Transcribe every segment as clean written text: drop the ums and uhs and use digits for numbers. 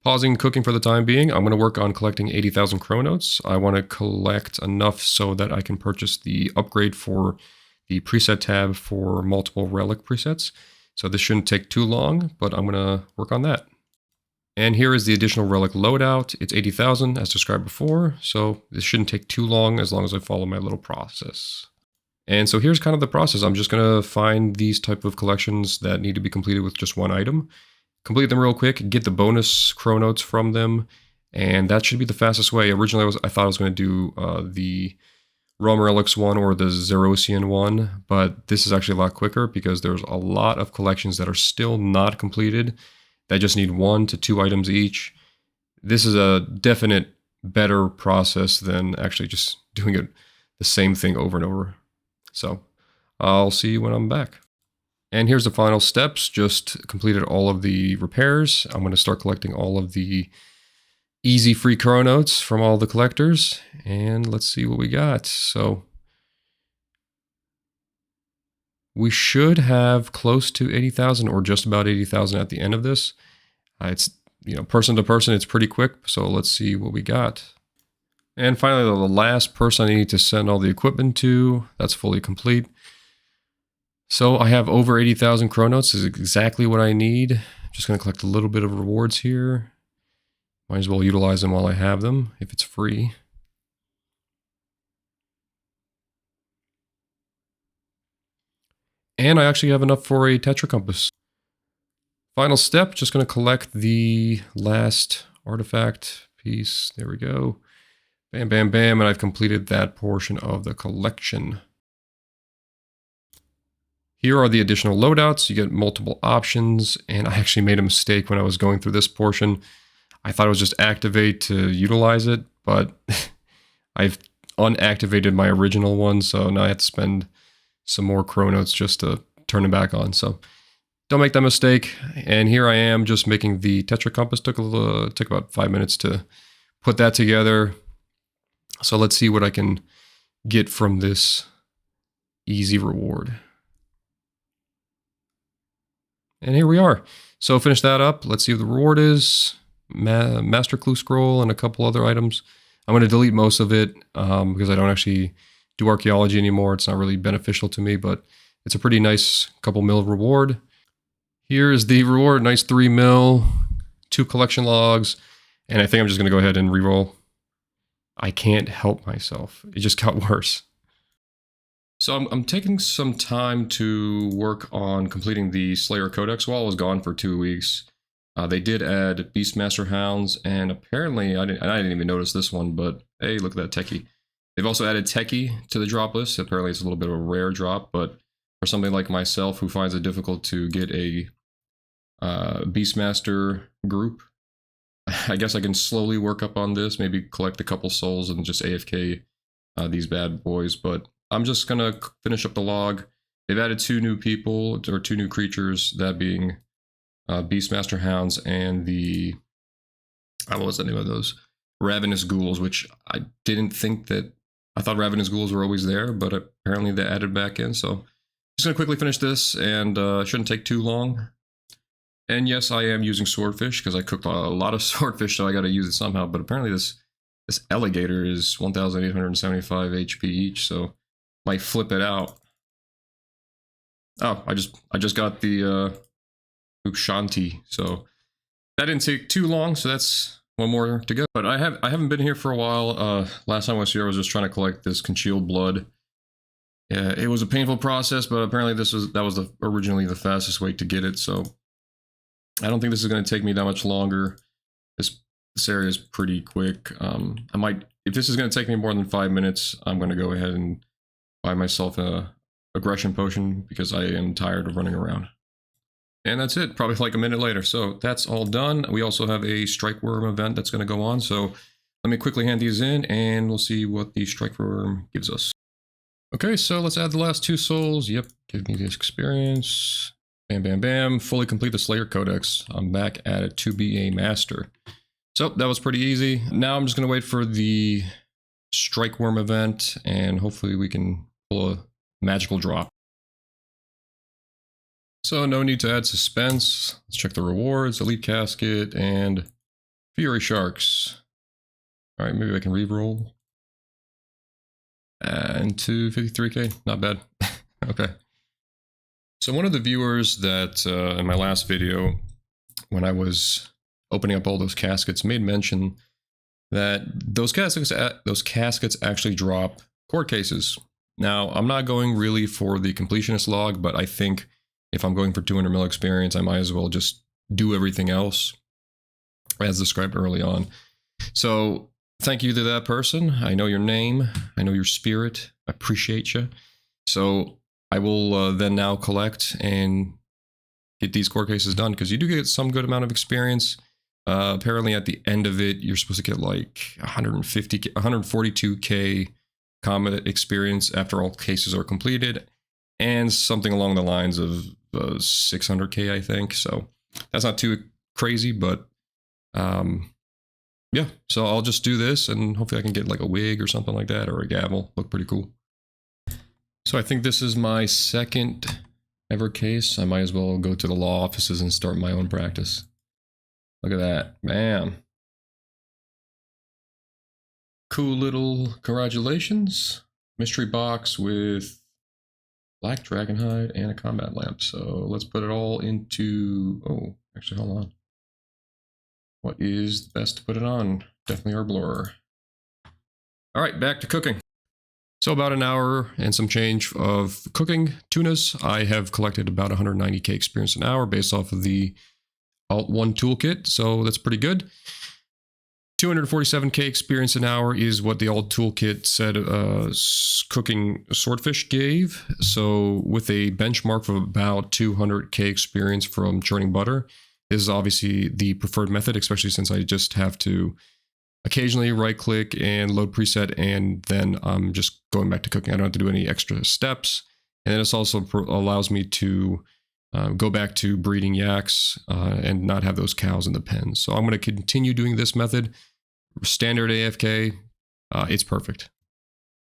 Pausing cooking for the time being, I'm going to work on collecting 80,000 chronotes. I want to collect enough so that I can purchase the upgrade for the preset tab for multiple relic presets. So this shouldn't take too long, but I'm going to work on that. And here is the additional relic loadout. It's 80,000 as described before, so this shouldn't take too long as I follow my little process. And so here's kind of the process. I'm just going to find these type of collections that need to be completed with just one item. Complete them real quick, get the bonus chronotes from them, and that should be the fastest way. Originally, I thought I was going to do the Realm Relics one or the Zerosian one, but this is actually a lot quicker because there's a lot of collections that are still not completed that just need 1 to 2 items each. This is a definite better process than actually just doing it the same thing over and over. So I'll see you when I'm back. And here's the final steps. Just completed all of the repairs. I'm going to start collecting all of the easy free chronotes from all the collectors. And let's see what we got. So we should have close to 80,000 or just about 80,000 at the end of this. It's, person to person, it's pretty quick. So let's see what we got. And finally, the last person I need to send all the equipment to, that's fully complete. So I have over 80,000 chronotes, is exactly what I need. I'm just going to collect a little bit of rewards here. Might as well utilize them while I have them, if it's free. And I actually have enough for a Tetra compass. Final step, just going to collect the last artifact piece. There we go. Bam, bam, bam, and I've completed that portion of the collection. Here are the additional loadouts. You get multiple options, and I actually made a mistake when I was going through this portion. I thought it was just activate to utilize it, but I've unactivated my original one, so now I have to spend some more chronotes just to turn it back on. So don't make that mistake. And here I am just making the Tetra compass. Took about 5 minutes to put that together. So let's see what I can get from this easy reward. And here we are. So finish that up. Let's see what the reward is. Master Clue Scroll and a couple other items. I'm going to delete most of it because I don't actually do archaeology anymore. It's not really beneficial to me, but it's a pretty nice couple mil reward. Here is the reward. Nice 3 mil, 2 collection logs. And I think I'm just going to go ahead and reroll. I can't help myself. It just got worse. So I'm taking some time to work on completing the Slayer Codex while I was gone for 2 weeks. They did add Beastmaster Hounds, and apparently, I didn't even notice this one, but hey, look at that Techie. They've also added Techie to the drop list. Apparently it's a little bit of a rare drop, but for somebody like myself who finds it difficult to get a Beastmaster group, I guess I can slowly work up on this, maybe collect a couple souls and just AFK these bad boys, but I'm just gonna finish up the log. They've added 2 new people, or 2 new creatures, that being Beastmaster Hounds and the, what was the name of those? Ravenous Ghouls, which I didn't think that, I thought Ravenous Ghouls were always there, but apparently they added back in, so just gonna quickly finish this, and shouldn't take too long. And yes, I am using swordfish, because I cooked a lot of swordfish, so I gotta use it somehow, but apparently this alligator is 1,875 HP each, so might flip it out. Oh, I just got the Shanti, so that didn't take too long, so that's one more to go. But I haven't been here for a while. Last time I was here, I was just trying to collect this congealed blood. Yeah, it was a painful process, but apparently that was originally the fastest way to get it, so I don't think this is going to take me that much longer. This area is pretty quick. I might, if this is going to take me more than 5 minutes, I'm going to go ahead and buy myself a aggression potion because I am tired of running around. And that's it, probably like a minute later. So that's all done. We also have a strike worm event that's going to go on. So let me quickly hand these in and we'll see what the strike worm gives us. Okay, so let's add the last 2 souls. Yep, give me this experience. Bam, bam, bam. Fully complete the Slayer Codex. I'm back at it to be a master. So that was pretty easy. Now I'm just going to wait for the strike worm event and hopefully we can pull a magical drop. So no need to add suspense. Let's check the rewards, elite casket, and Fury Sharks. All right, maybe I can re-roll. And 253k, not bad. Okay. So one of the viewers that in my last video, when I was opening up all those caskets, made mention that those caskets actually drop court cases. Now, I'm not going really for the completionist log, but I think if I'm going for 200 mil experience, I might as well just do everything else as described early on. So thank you to that person. I know your name. I know your spirit. I appreciate you. So I will then now collect and get these court cases done, because you do get some good amount of experience. Apparently at the end of it, you're supposed to get like 142k combat experience after all cases are completed, and something along the lines of 600k, I think. So that's not too crazy, but yeah. So I'll just do this, and hopefully I can get like a wig or something like that, or a gavel. Look pretty cool. So I think this is my second ever case. I might as well go to the law offices and start my own practice. Look at that. Bam. Cool little congratulations. Mystery box with black dragon hide and a combat lamp. So let's put it all into... Oh, actually, hold on. What is best to put it on? Definitely our blur. All right, back to cooking. So about an hour and some change of cooking tunas. I have collected about 190k experience an hour based off of the Alt 1 toolkit, so that's pretty good. 247k experience an hour is what the Alt toolkit said cooking swordfish gave. So with a benchmark of about 200k experience from churning butter, this is obviously the preferred method, especially since I just have to occasionally right click and load preset, and then I'm just going back to cooking. I don't have to do any extra steps. And then this also allows me to go back to breeding yaks and not have those cows in the pen. So I'm going to continue doing this method. Standard AFK, it's perfect.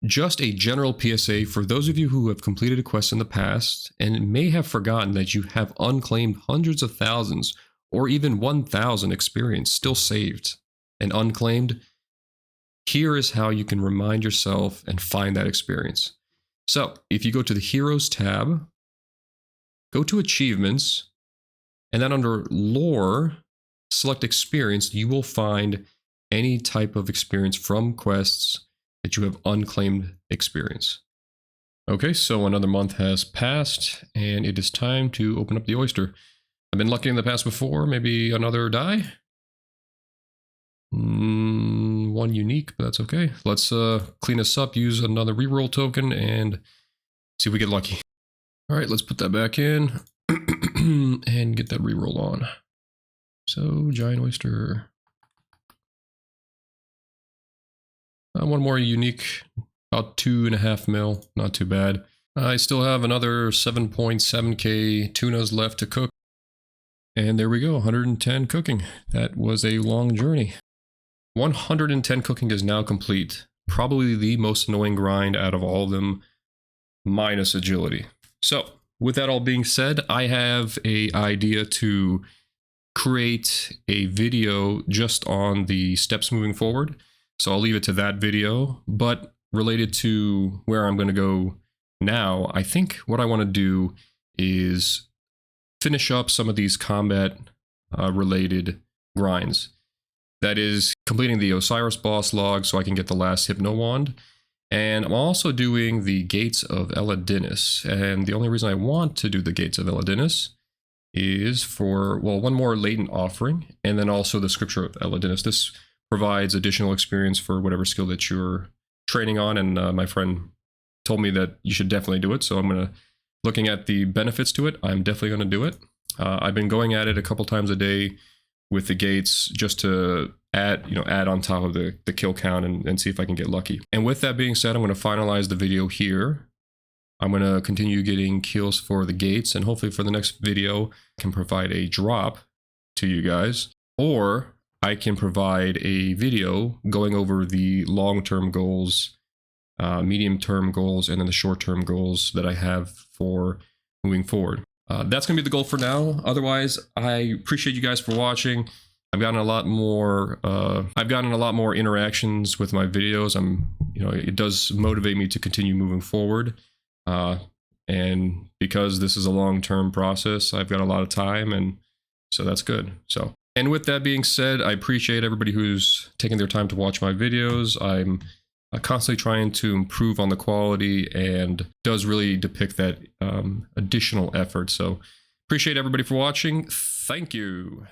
Just a general PSA for those of you who have completed a quest in the past and may have forgotten that you have unclaimed hundreds of thousands or even 1,000 experience still saved and unclaimed. Here is how you can remind yourself and find that experience. So if you go to the Heroes tab, go to Achievements, and then under Lore, select Experience, you will find any type of experience from quests that you have unclaimed experience. Okay, so another month has passed, and it is time to open up the oyster. I've been lucky in the past before, maybe another die. One unique, but that's okay. Let's clean this up, use another reroll token, and see if we get lucky. All right, let's put that back in and get that reroll on. So, giant oyster. One more unique, about 2.5 mil, not too bad. I still have another 7.7k tunas left to cook. And there we go, 110 cooking. That was a long journey. 110 cooking is now complete. Probably the most annoying grind out of all of them, minus agility. So, with that all being said, I have an idea to create a video just on the steps moving forward. So I'll leave it to that video, but related to where I'm going to go now, I think what I want to do is finish up some of these combat related grinds. That is completing the Osiris boss log so I can get the last Hypno Wand. And I'm also doing the Gates of Eladinis. And the only reason I want to do the Gates of Eladinis is for, well, one more latent offering, and then also the Scripture of Eladinis. This provides additional experience for whatever skill that you're training on, and my friend told me that you should definitely do it, so I'm going to, looking at the benefits to it, I'm definitely going to do it. I've been going at it a couple times a day with the gates just to add on top of the kill count and see if I can get lucky. And with that being said, I'm going to finalize the video here. I'm going to continue getting kills for the gates, and hopefully for the next video I can provide a drop to you guys, or I can provide a video going over the long-term goals, medium-term goals, and then the short-term goals that I have for moving forward. That's going to be the goal for now. Otherwise, I appreciate you guys for watching. I've gotten a lot more. I've gotten a lot more interactions with my videos. It does motivate me to continue moving forward. And because this is a long-term process, I've got a lot of time, and so that's good. So, and with that being said, I appreciate everybody who's taking their time to watch my videos. I'm constantly trying to improve on the quality, and does really depict that additional effort. So appreciate everybody for watching. Thank you.